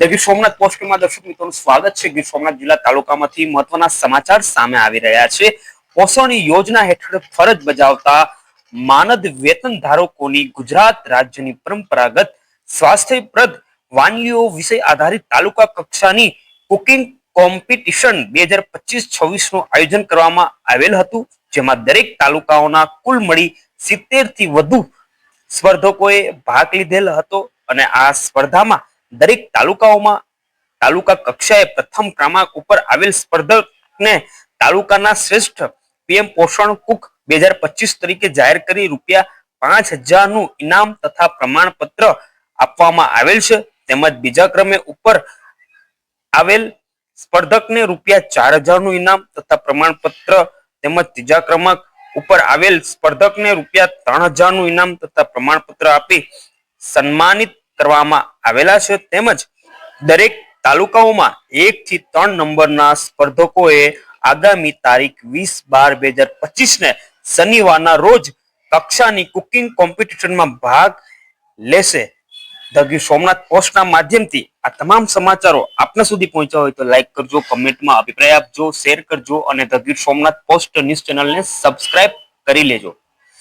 ગીર સોમનાથ પોસ્ટમાં દર્શક મિત્રોનું સ્વાગત છે। ગીર સોમનાથ જિલ્લા તાલુકામાંથી મહત્વના સમાચાર સામે આવી રહ્યા છે। પોષણ યોજના હેઠળ ફરજ બજાવતા માનદ વેતન ધારકોની ગુજરાત રાજ્યની પરંપરાગત સ્વાસ્થ્યપ્રદ વાનગીઓ વિશે આધારિત તાલુકા કક્ષાની કુકિંગ કોમ્પિટિશન 2025-26 નું આયોજન કરવામાં આવેલ હતું, જેમાં દરેક તાલુકાઓના કુલ મળી 70 થી વધુ સ્પર્ધકોએ ભાગ લીધેલ હતો અને આ સ્પર્ધામાં દરેક તાલુકાઓમાં તાલુકા કક્ષાએ પ્રથમ ક્રમાંક ઉપર આવેલ સ્પર્ધકને તાલુકાના શ્રેષ્ઠ પીએમ પોષણ કુક 2025 તરીકે જાહેર કરી ₹5000 નું ઇનામ તથા પ્રમાણપત્ર આપવામાં આવેલ છે। તેમજ બીજા ક્રમે ઉપર આવેલ સ્પર્ધકને ₹4000 નું ઇનામ તથા પ્રમાણપત્ર તેમજ ત્રીજા ક્રમાંક ઉપર આવેલ સ્પર્ધકને ₹3000 નું ઇનામ તથા પ્રમાણપત્ર આપી સન્માનિત કરવામાં આવેલા છે। તેમજ દરેક તાલુકાઓમાં 1 થી 3 નંબરના સ્પર્ધકોએ આગામી તારીખ 20/12/2025 ને શનિવારના રોજ કક્ષાની કુકિંગ કોમ્પિટિશનમાં ભાગ લેશે। ધ ગીર સોમનાથ પોસ્ટના માધ્યમથી આ તમામ સમાચારો આપના સુધી પહોંચ્યા હોય તો લાઈક કરજો, કમેન્ટમાં અભિપ્રાય આપજો, શેર કરજો અને the Gir Somnath post news ચેનલને સબસ્ક્રાઇબ કરી લેજો।